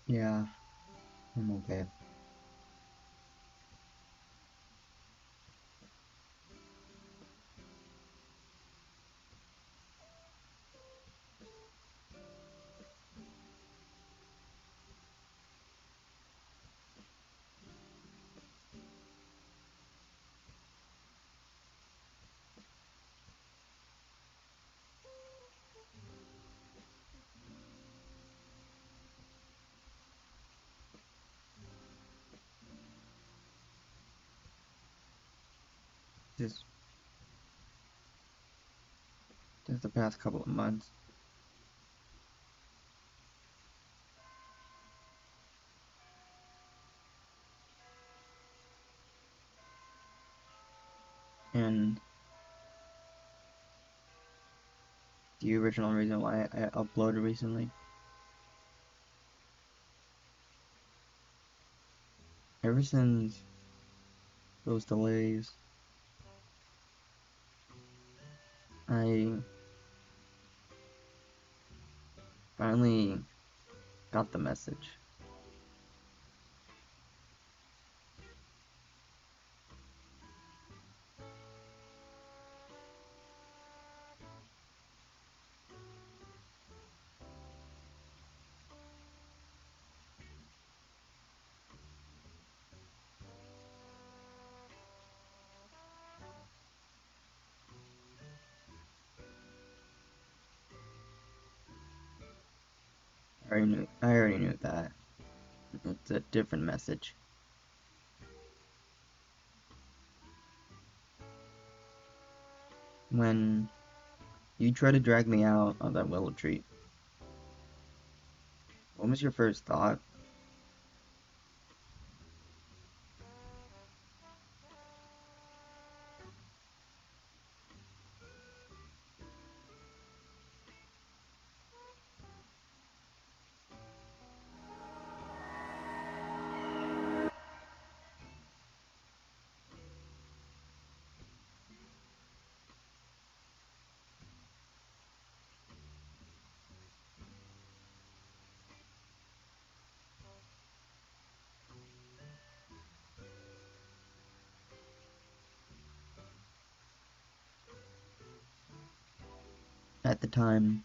Yeah, I'm okay. Just the past couple of months. And the original reason why I uploaded recently. Ever since those delays, I finally got the message. I already knew that. It's a different message. When you try to drag me out of that willow tree, what was your first thought? At the time,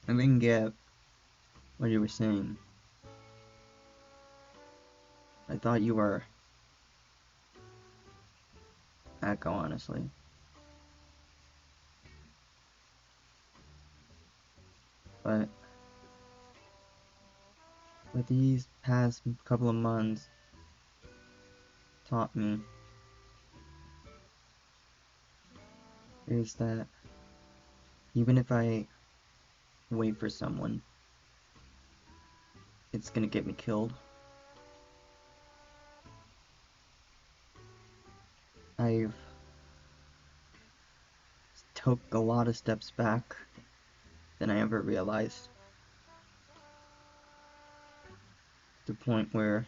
I didn't get what you were saying. I thought you were Echo, honestly. But what these past couple of months taught me is that even if I wait for someone, it's gonna get me killed. I've took a lot of steps back than I ever realized. To the point where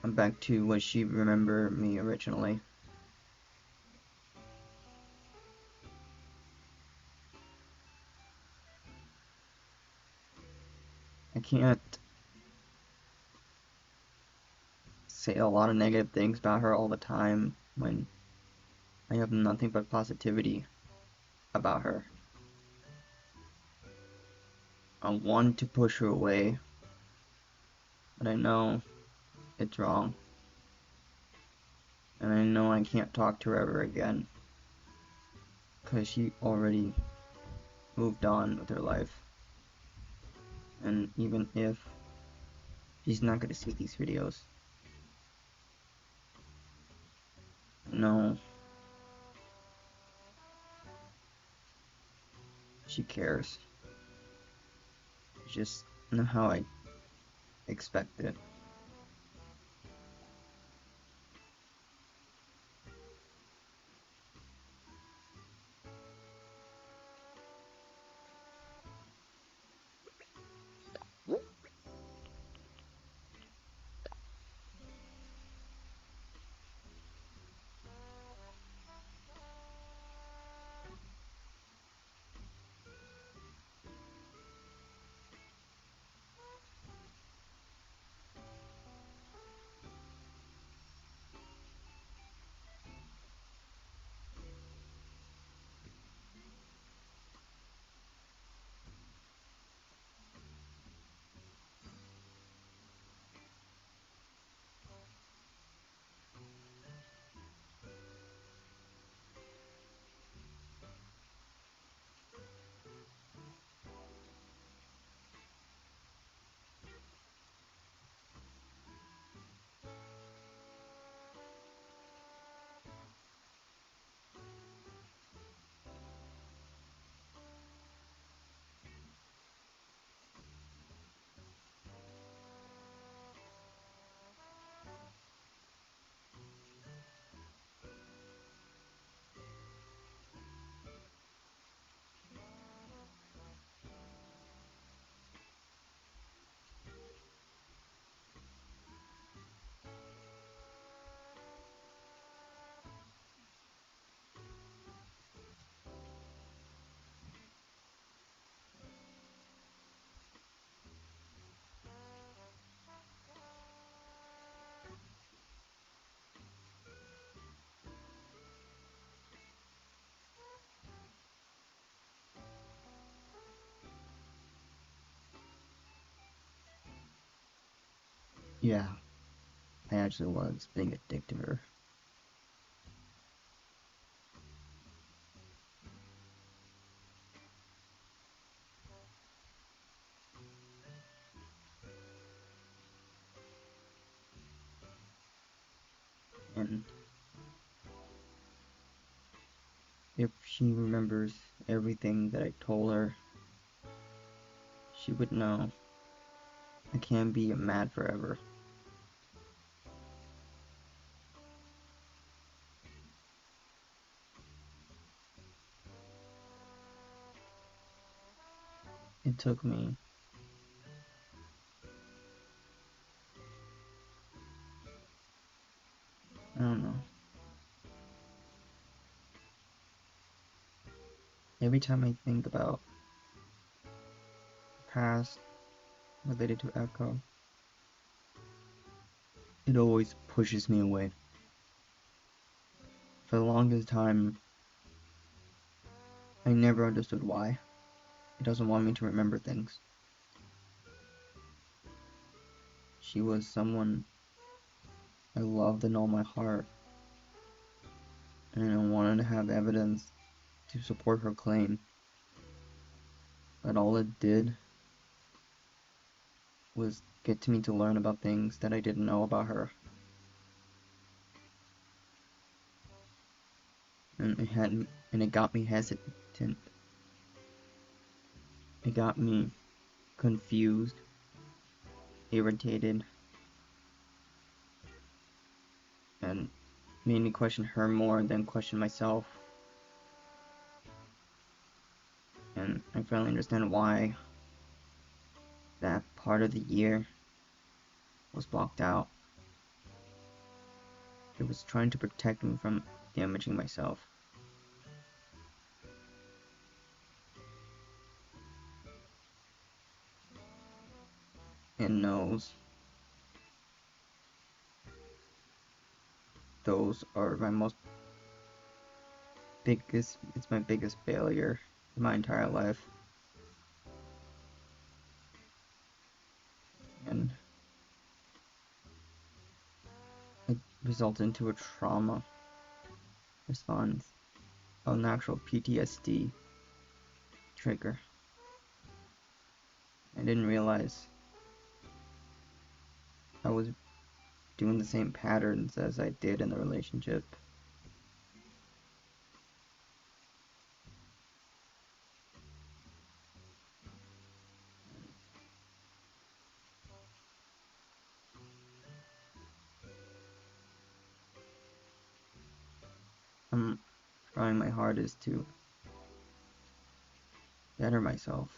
I'm back to what she remembered me originally. I can't say a lot of negative things about her all the time when I have nothing but positivity about her. I want to push her away, but I know it's wrong. And I know I can't talk to her ever again, because she already moved on with her life. And even if she's not going to see these videos, no, she cares. It's just not how I expect it. Yeah, I actually was being a dick to her. And if she remembers everything that I told her, she would know I can't be mad forever. It took me I don't know. Every time I think about the past related to Echo, it always pushes me away. For the longest time, I never understood why. It doesn't want me to remember things. She was someone I loved in all my heart, and I wanted to have evidence to support her claim. But all it did was get me to learn about things that I didn't know about her. And it got me hesitant. It got me confused, irritated, and made me question her more than question myself. And I finally understand why that part of the year was blocked out. It was trying to protect me from damaging myself. And knows those are it's my biggest failure in my entire life. And it results into a trauma response, a natural PTSD trigger. I didn't realize I was doing the same patterns as I did in the relationship. I'm trying my hardest to better myself.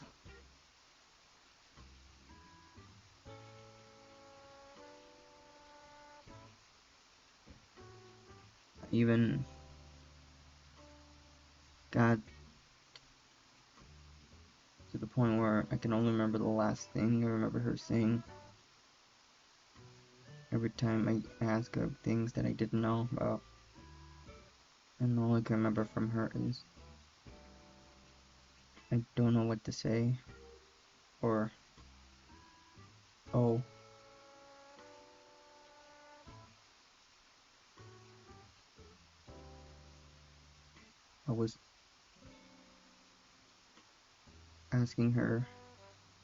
I even got to the point where I can only remember the last thing I remember her saying. Every time I ask her things that I didn't know about, and all I can remember from her is, I don't know what to say, or, oh. I was asking her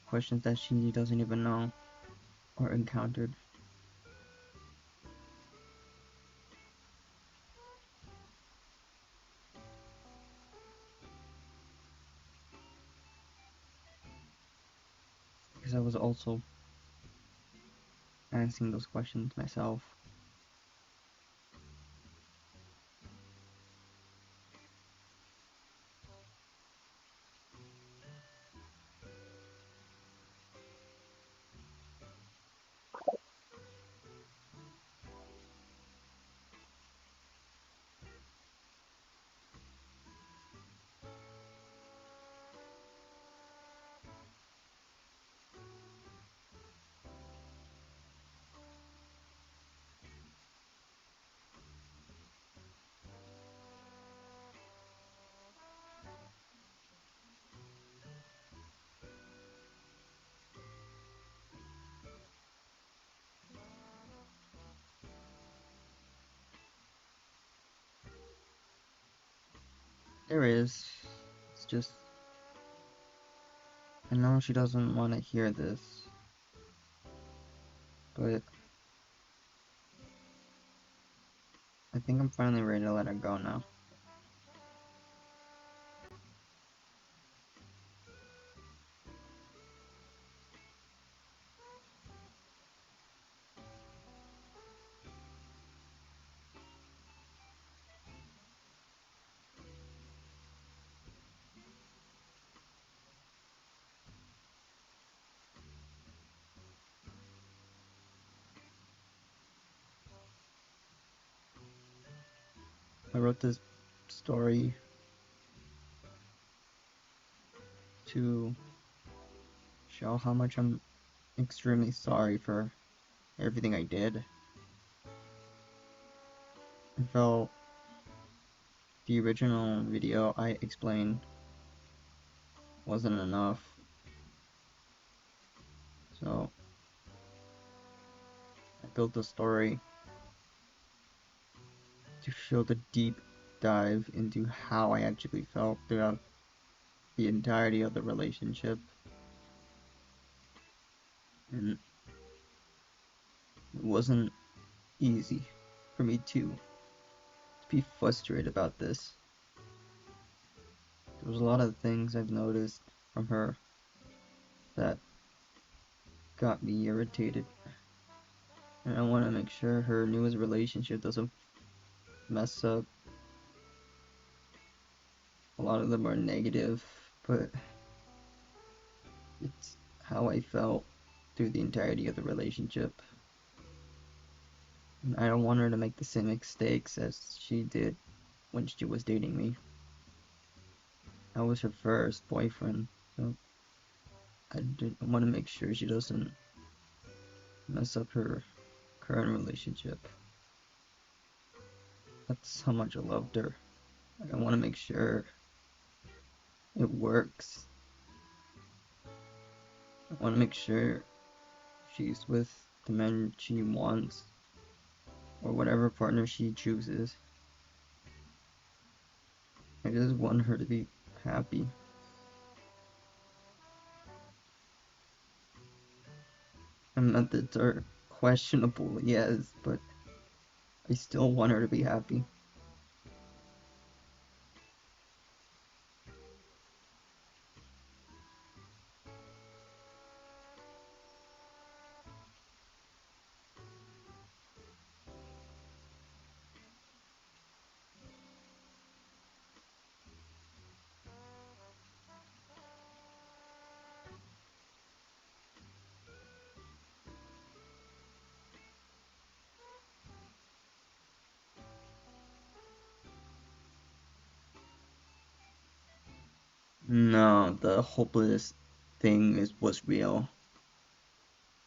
questions that she doesn't even know or encountered. Because I was also asking those questions myself. There is. It's just, I know she doesn't want to hear this, but I think I'm finally ready to let her go now. I wrote this story to show how much I'm extremely sorry for everything I did. I felt the original video I explained wasn't enough, so I built a story to show the deep dive into how I actually felt throughout the entirety of the relationship. And it wasn't easy for me to be frustrated about this. There was a lot of things I've noticed from her that got me irritated, and I want to make sure her newest relationship doesn't mess up. A lot of them are negative, but it's how I felt through the entirety of the relationship. And I don't want her to make the same mistakes as she did when she was dating me. I was her first boyfriend, so I want to make sure she doesn't mess up her current relationship. That's how much I loved her. I want to make sure it works. I want to make sure she's with the man she wants, or whatever partner she chooses. I just want her to be happy. Her methods are questionable, yes, but I still want her to be happy. No, the hopeless thing was real.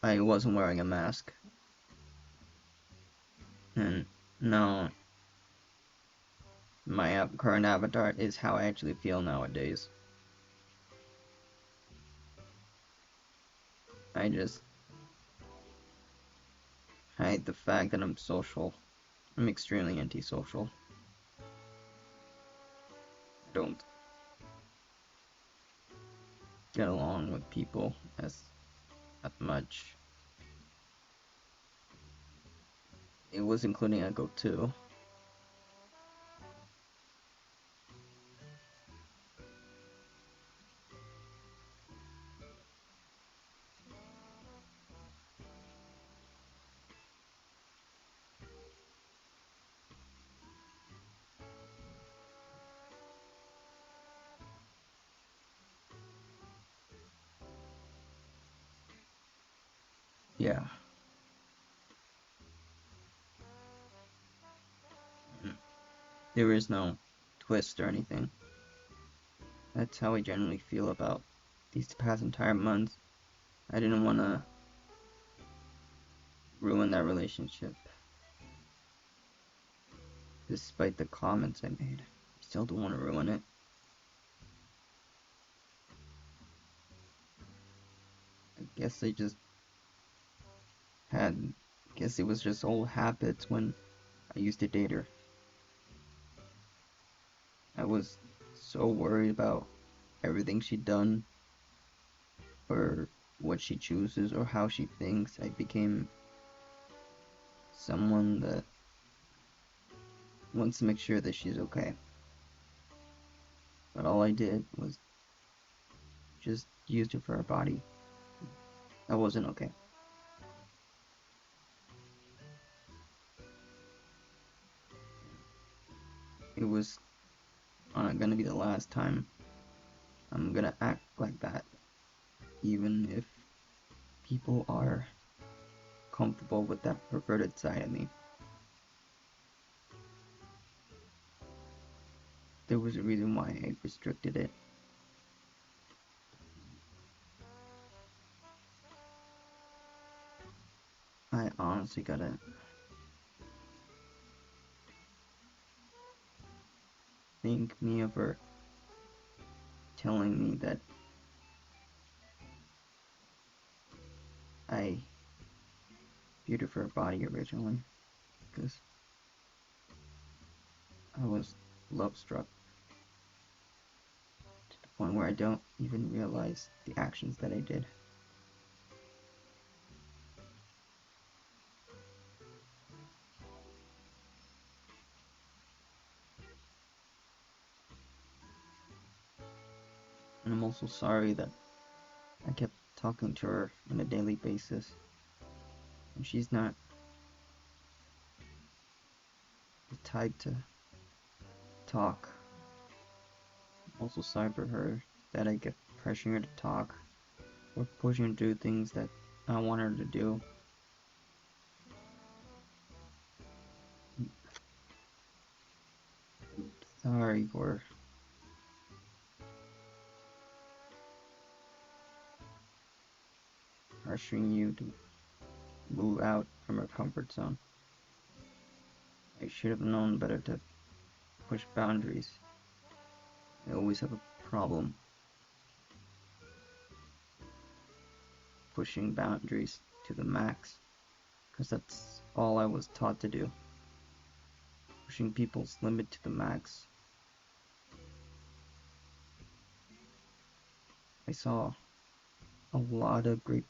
I wasn't wearing a mask. And no, my current avatar is how I actually feel nowadays. I just hide the fact that I'm social. I'm extremely antisocial. I don't get along with people as much. It was including Echo too. Yeah. There is no twist or anything. That's how I generally feel about these past entire months. I didn't want to ruin that relationship. Despite the comments I made, I still don't want to ruin it. I guess I just had, I guess it was just old habits when I used to date her. I was so worried about everything she'd done, or what she chooses, or how she thinks. I became someone that wants to make sure that she's okay. But all I did was just used her for her body. I wasn't okay. It was not gonna be the last time I'm gonna act like that, even if people are comfortable with that perverted side of me. There was a reason why I restricted it. I honestly gotta thank Mia for telling me that I viewed her for her body originally, because I was love struck to the point where I don't even realize the actions that I did. And I'm also sorry that I kept talking to her on a daily basis, and she's not the type to talk. I'm also sorry for her that I kept pressuring her to talk, or pushing her to do things that I want her to do. Sorry for pressuring you to move out from her comfort zone. I should have known better to push boundaries. I always have a problem pushing boundaries to the max, because that's all I was taught to do. Pushing people's limit to the max. I saw a lot of great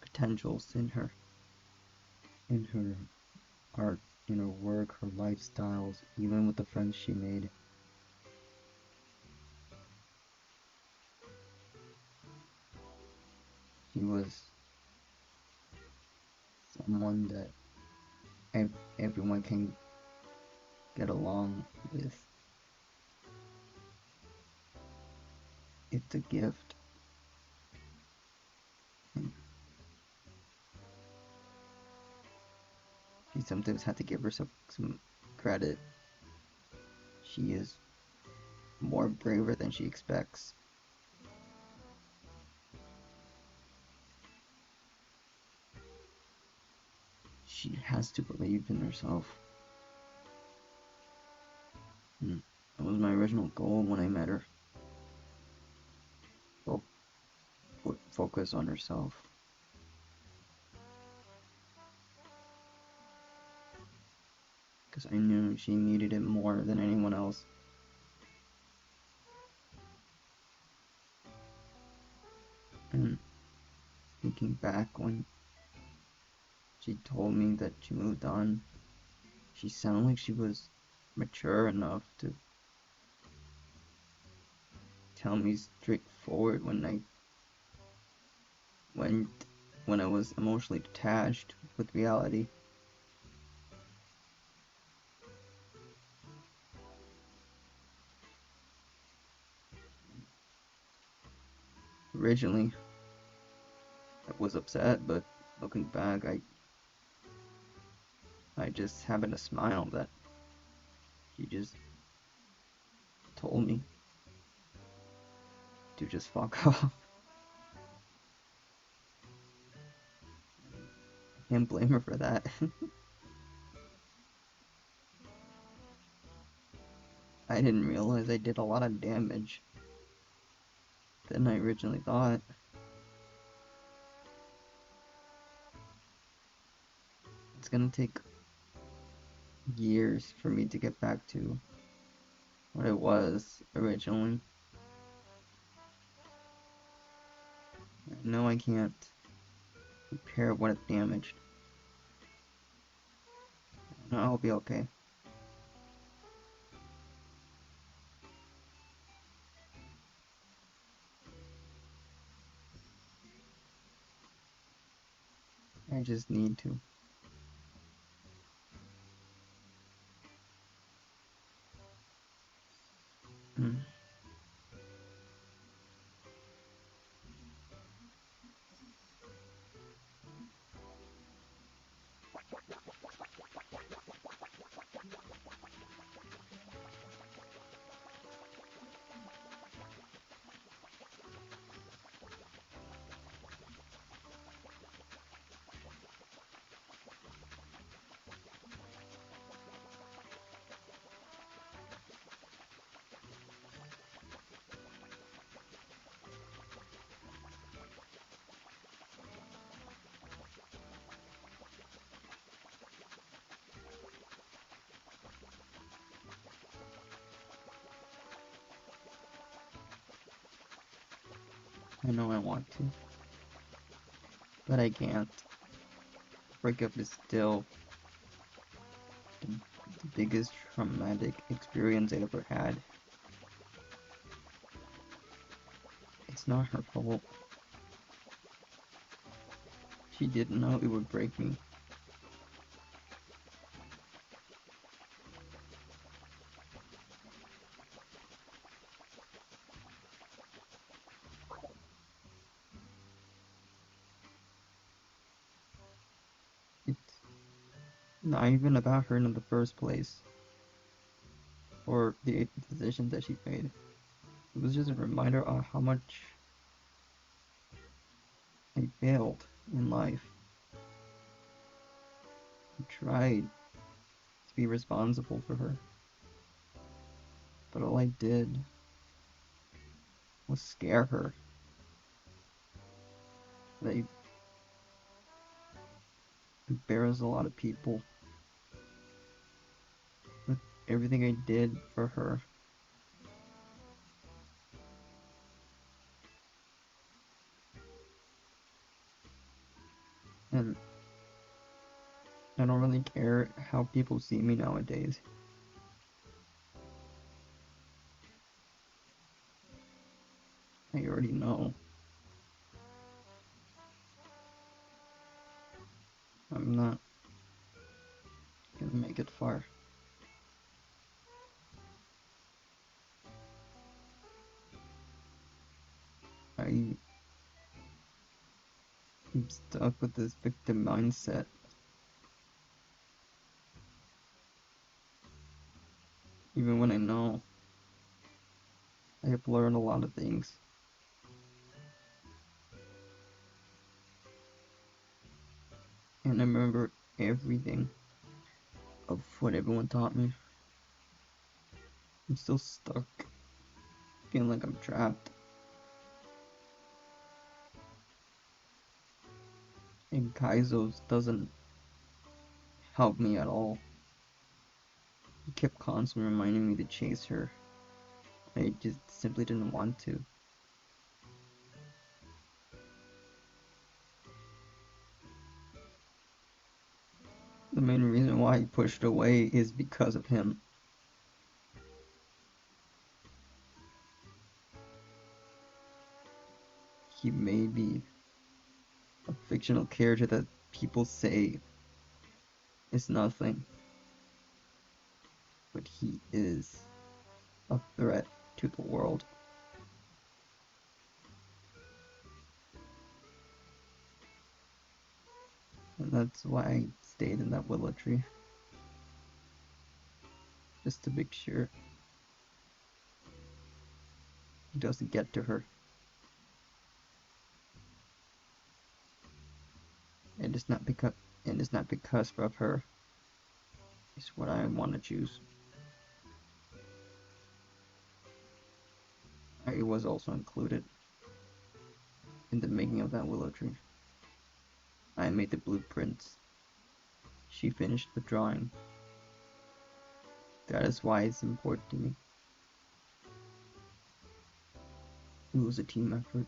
potentials in her art, in her work, her lifestyles, even with the friends she made. She was someone that everyone can get along with. It's a gift. And she sometimes had to give herself some credit. She is more braver than she expects. She has to believe in herself. And that was my original goal when I met her. Focus on herself. Because I knew she needed it more than anyone else. And thinking back when she told me that she moved on, she sounded like she was mature enough to tell me straightforward when I was emotionally detached with reality. Originally, I was upset, but looking back, I just happened to smile that she just told me to just fuck off. I can't blame her for that. I didn't realize I did a lot of damage than I originally thought. It's gonna take years for me to get back to what it was originally. I know I can't repair what it damaged. No, I'll be okay. I just need to. Hmm. I know I want to, but I can't. Breakup is still the biggest traumatic experience I ever had. It's not her fault. She didn't know it would break me. It's not even about her in the first place, or the decision that she made. It was just a reminder of how much I failed in life. I tried to be responsible for her, but all I did was scare her. They embarrassed a lot of people with everything I did for her. And I don't really care how people see me nowadays. I already know. I'm not gonna make it far. I'm stuck with this victim mindset. Even when I know I have learned a lot of things. And I remember everything of what everyone taught me. I'm still stuck, feeling like I'm trapped. And Kaizo's doesn't help me at all. He kept constantly reminding me to chase her. I just simply didn't want to. The main reason why I pushed away is because of him. He may be a fictional character that people say is nothing, but he is a threat to the world. And that's why I stayed in that willow tree. Just to make sure he doesn't get to her. And it's not because of her. It's what I want to choose. I was also included in the making of that willow tree. I made the blueprints. She finished the drawing. That is why it's important to me. It was a team effort.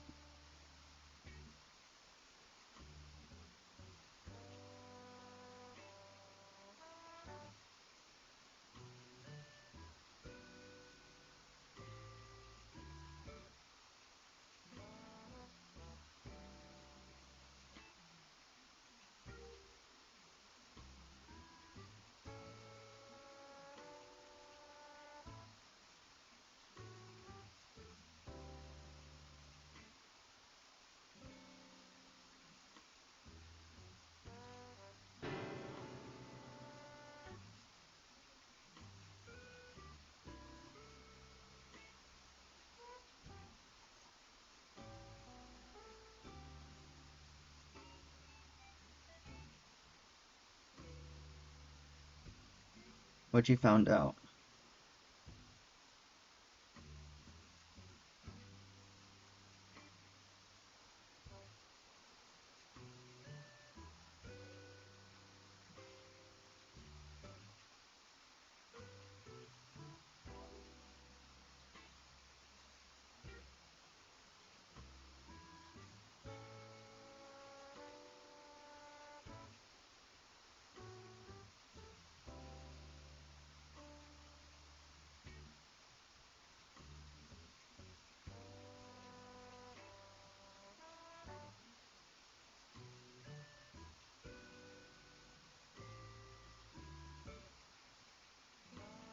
What you found out?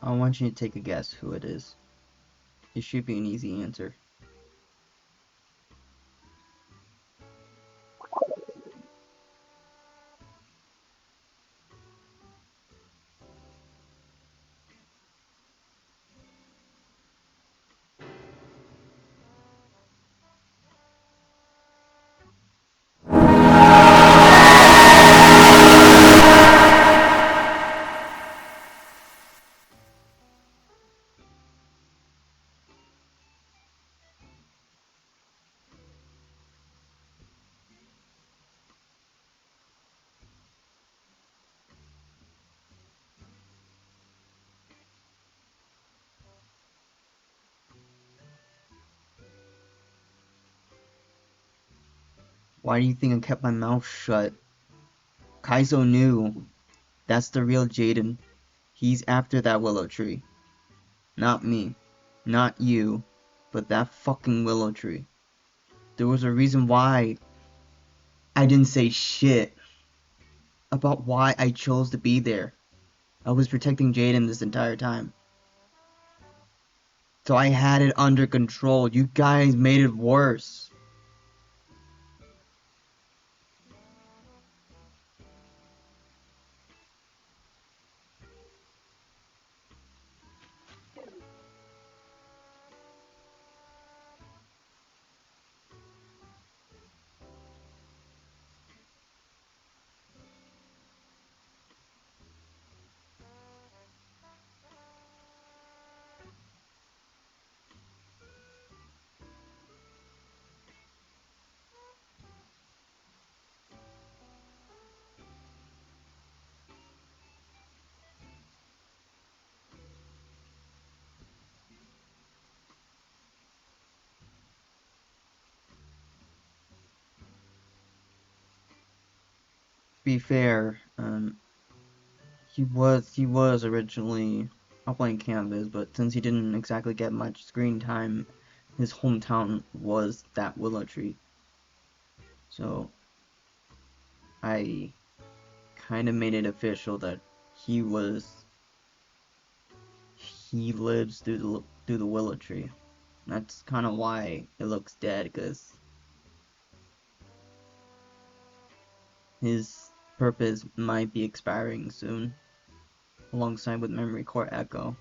I want you to take a guess who it is. It should be an easy answer. Why do you think I kept my mouth shut? Kaizo knew. That's the real Jaden. He's after that willow tree. Not me. Not you. But that fucking willow tree. There was a reason why I didn't say shit about why I chose to be there. I was protecting Jaden this entire time. So I had it under control. You guys made it worse. To be fair, he was originally a blank canvas, but since he didn't exactly get much screen time, his hometown was that willow tree. So I kind of made it official that he lives through the willow tree. That's kind of why it looks dead, because his purpose might be expiring soon, alongside with Memory Core Echo.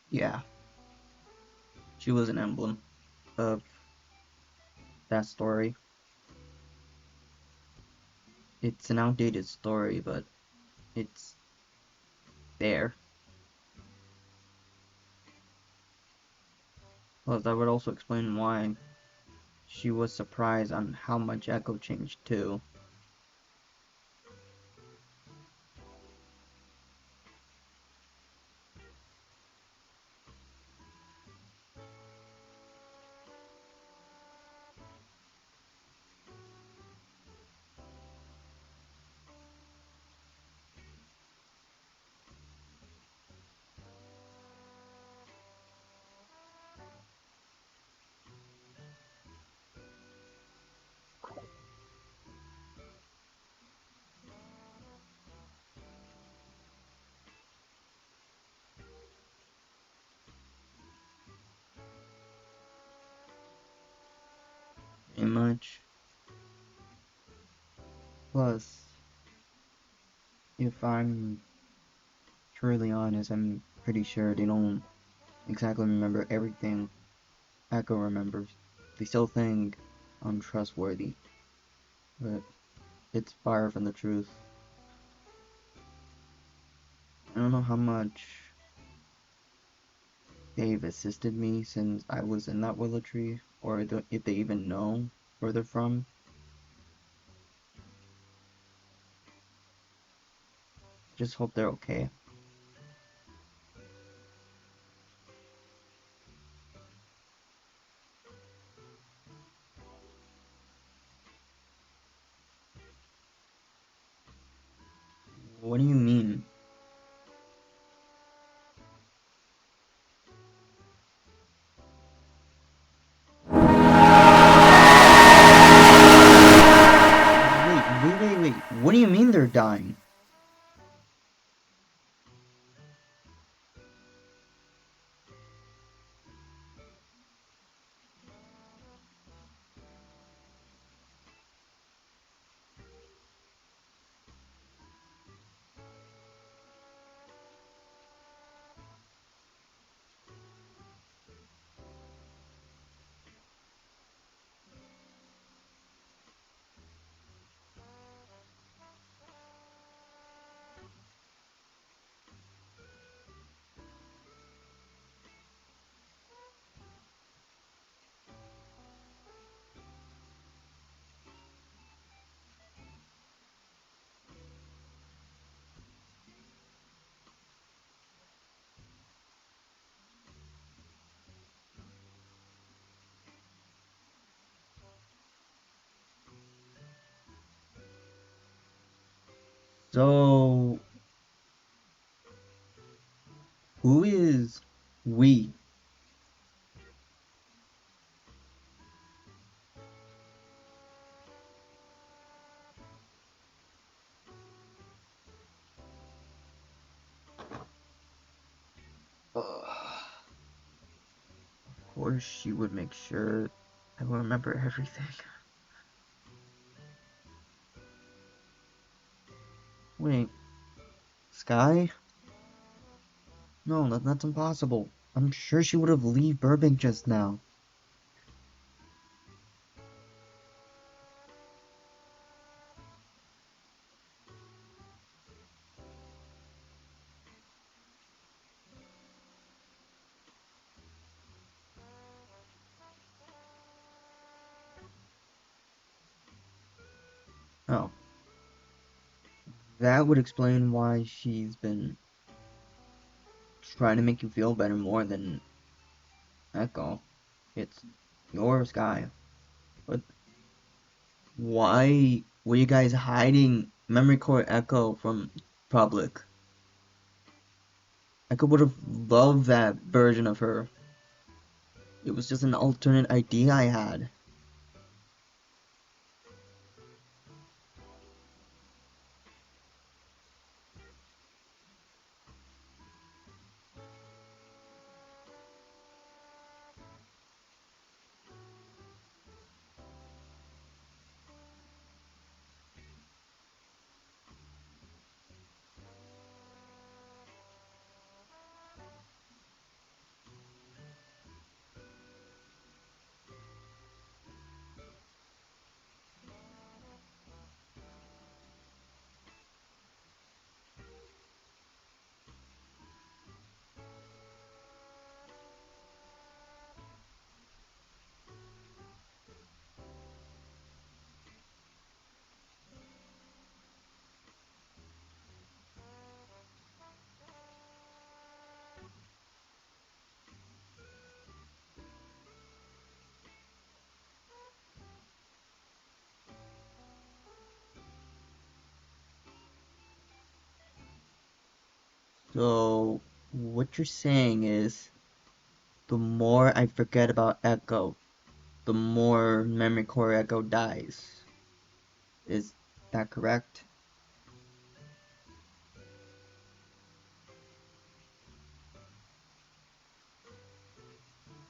Yeah, She was an emblem of that story. It's an outdated story, but it's there. Plus, that would also explain why she was surprised on how much Echo changed too. Pretty much. Plus, if I'm truly honest, I'm pretty sure they don't exactly remember everything Echo remembers. They still think I'm trustworthy, but it's far from the truth. I don't know how much they've assisted me since I was in that willow tree, or if they even know where they're from. Just hope they're okay. What do you mean? Wait. What do you mean they're dying? So, who is we? Of course, she would make sure I will remember everything. Wait, Sky? No, that's impossible. I'm sure she would have left Burbank just now. Oh, that would explain why she's been trying to make you feel better more than Echo. It's your Sky. But why were you guys hiding Memory Core Echo from public? Echo would have loved that version of her. It was just an alternate idea I had. So, what you're saying is, the more I forget about Echo, the more memory core Echo dies. Is that correct?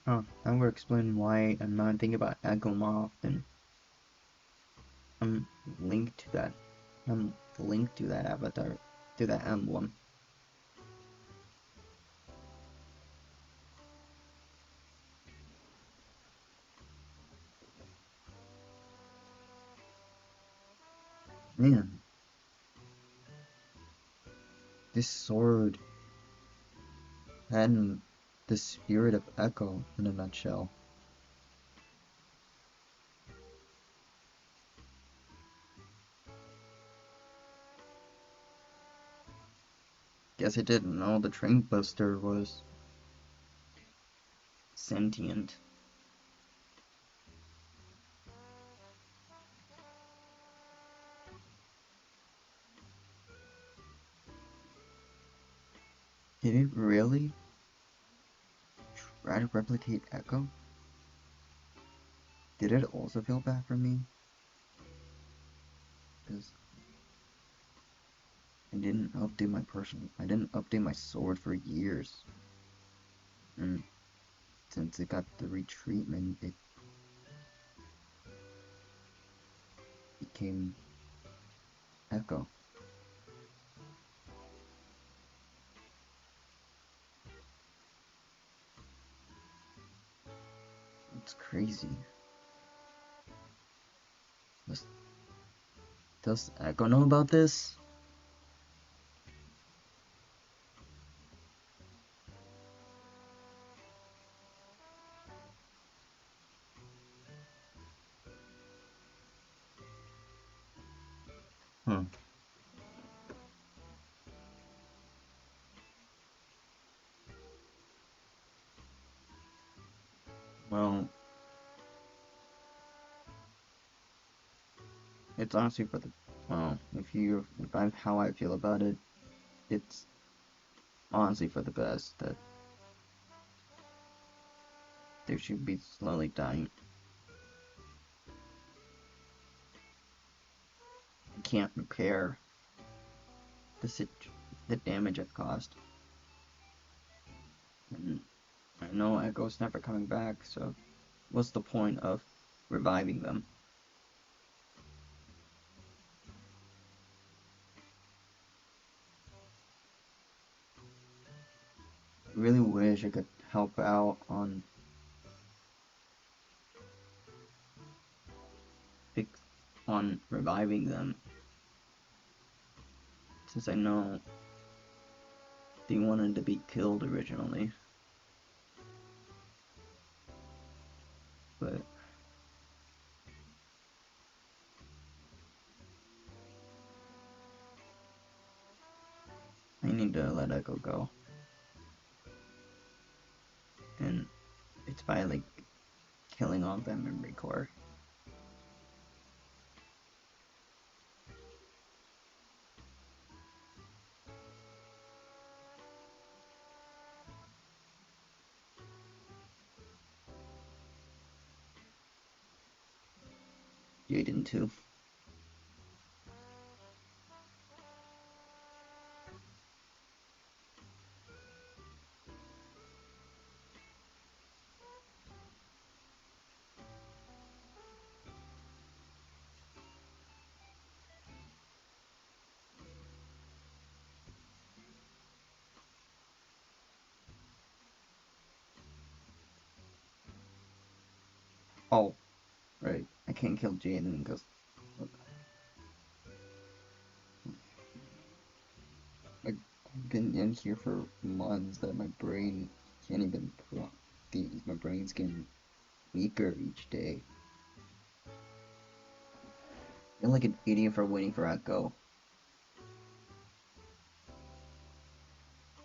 Oh, that would explain why I'm not thinking about Echo more often. I'm linked to that. I'm linked to that avatar, to that emblem. Man, this sword had the spirit of Echo in a nutshell. Guess I didn't know the train buster was sentient. Did it really try to replicate Echo? Did it also feel bad for me? Because I didn't update my sword for years. And since it got the retreatment, it became Echo. It's crazy. Does, does Echo know about this? Hmm. Well, it's honestly for the well, if I'm how I feel about it, it's honestly for the best that they should be slowly dying. I can't repair the the damage I've caused. And I know Echo's never coming back, so what's the point of reviving them? I really wish I could help out on reviving them, since I know they wanted to be killed originally. But I need to let Echo go. And it's by like killing off that memory core. Jaden too. Oh, right. I can't kill Jaden because I've been in here for months that my brain can't even these. My brain's getting weaker each day. I feel like an idiot for waiting for Echo.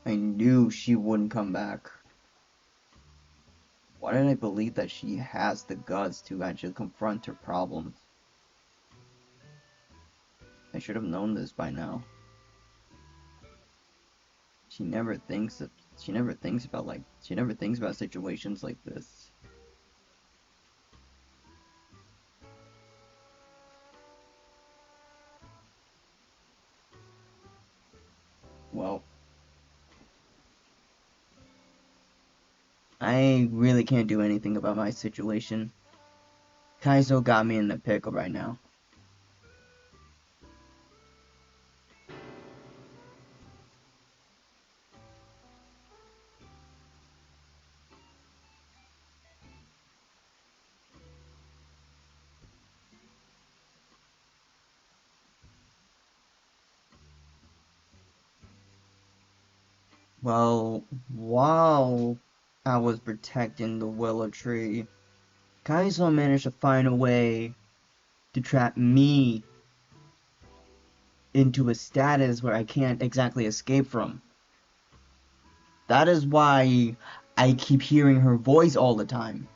I knew she wouldn't come back. Why did I believe that she has the guts to actually confront her problems? I should have known this by now. She never thinks about situations like this. Well, I really can't do anything about my situation. Kaizo got me in the pickle right now. Well, while I was protecting the willow tree, Kaizo managed to find a way to trap me into a status where I can't exactly escape from. That is why I keep hearing her voice all the time.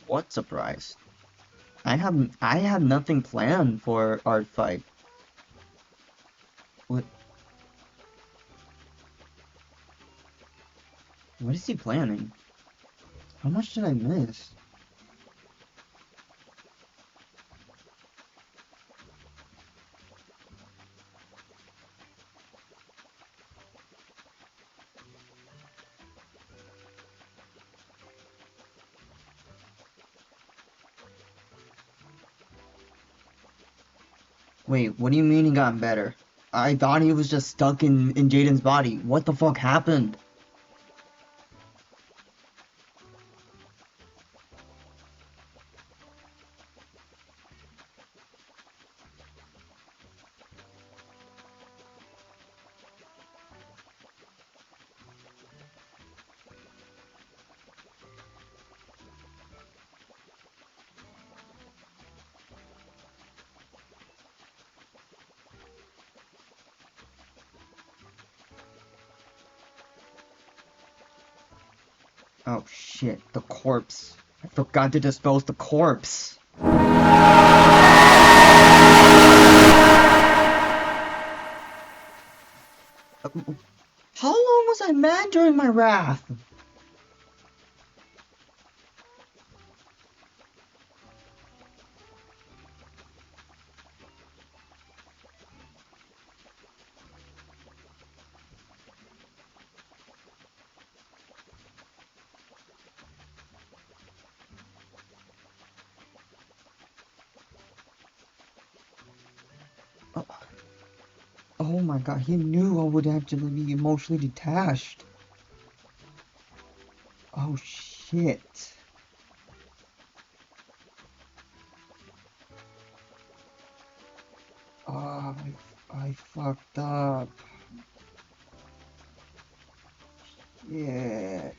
What surprise? I have nothing planned for our fight. What what is he planning? How much did I miss? Wait, what do you mean he got better? I thought he was just stuck in Jaden's body. What the fuck happened? Oh shit, the corpse. I forgot to dispose the corpse. How long was I mad during my wrath? Oh, oh my god, he knew I would actually be emotionally detached. Oh shit. Oh, I fucked up. Shit.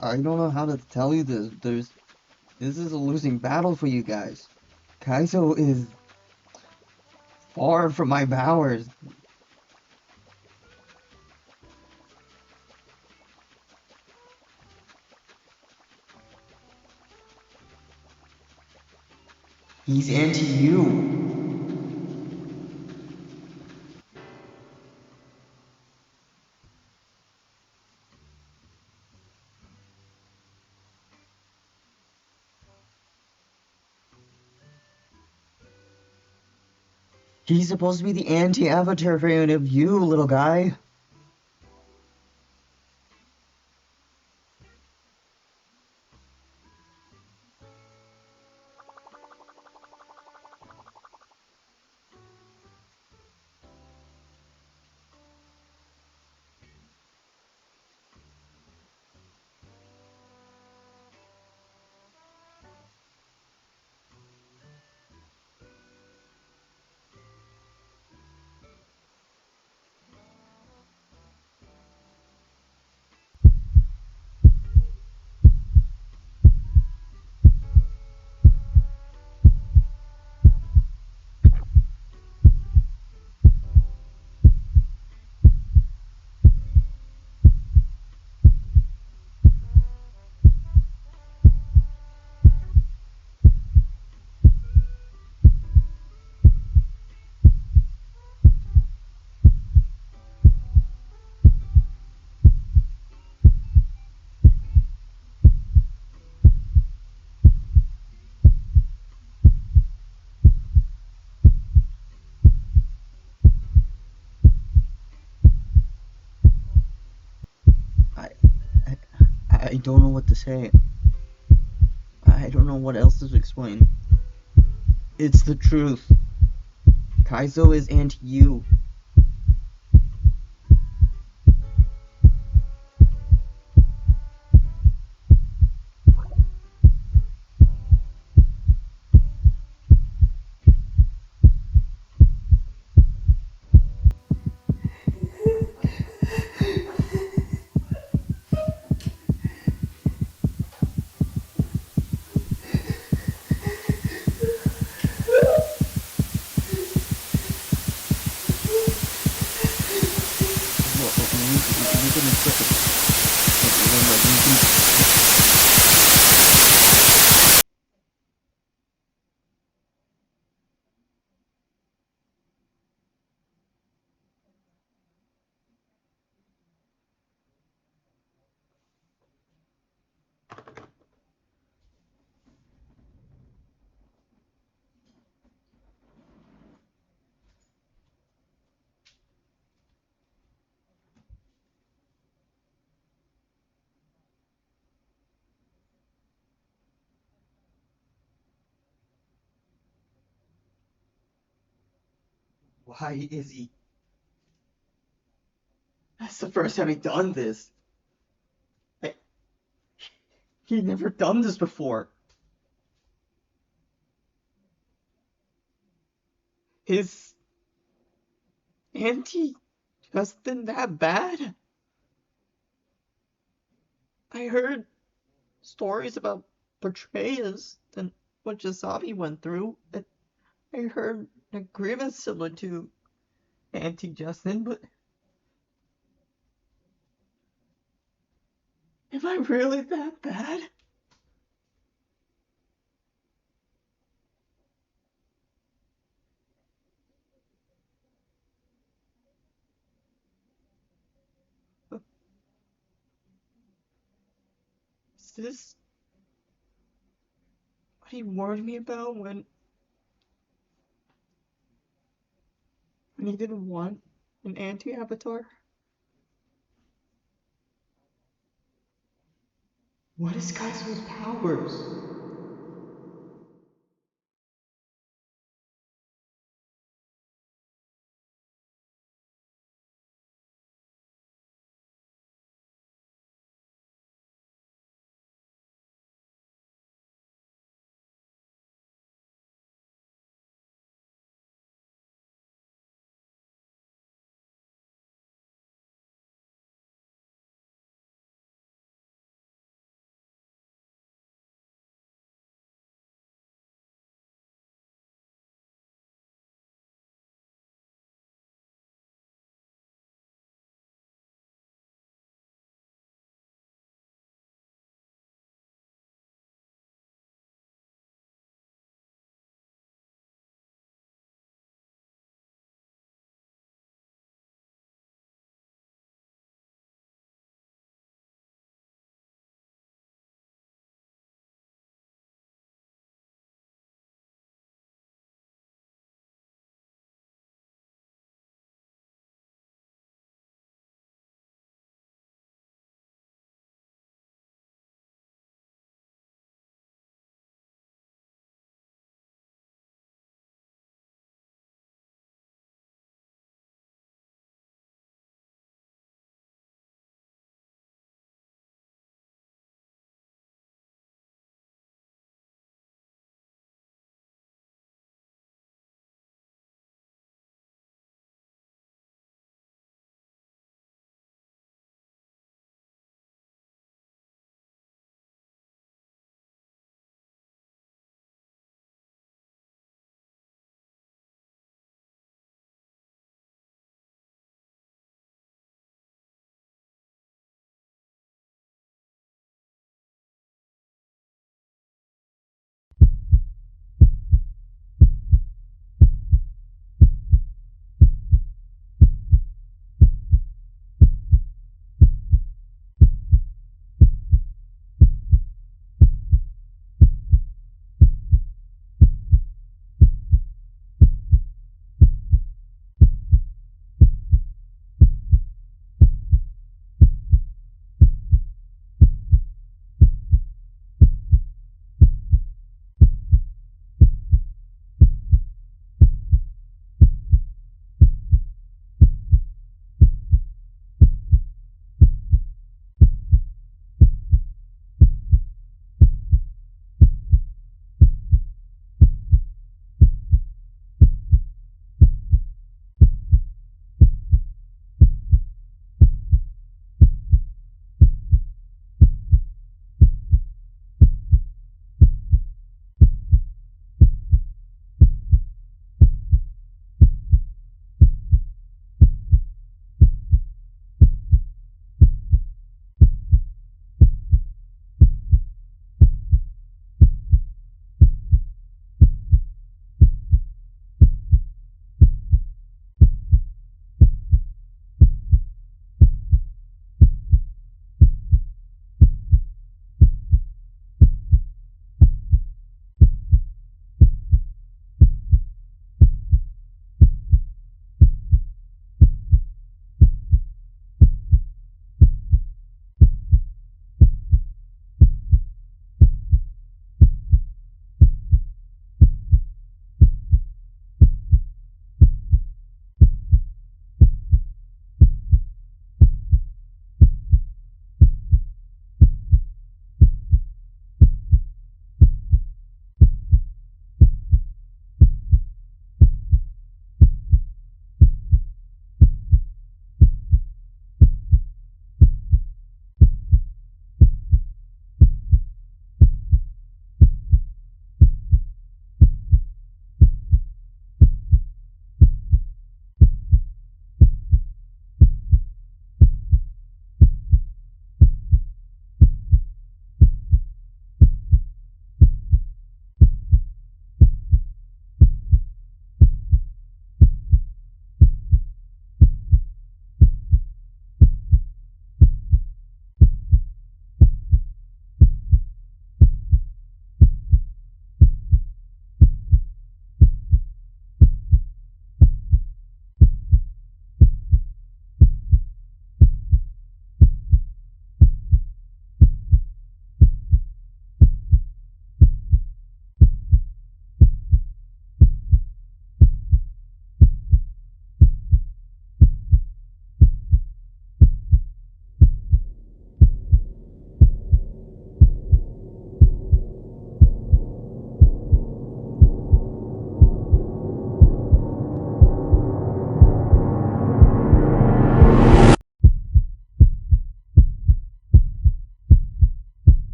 I don't know how to tell you this. This is a losing battle for you guys. Kaizo is far from my powers. He's anti you. He's supposed to be the anti-Avatar variant of you, little guy. I, I, I don't know what to say. I don't know what else to explain. It's the truth. Kaizo is anti-you. Why is he? That's the first time he's done this. I, he's never done this before. His anti just been that bad? I heard stories about betrayals and what Jasabi went through. I heard a grievance similar to anti-Justin, but am I really that bad? Is this what he warned me about when he didn't want an anti-Avatar? What is Kaizo's powers?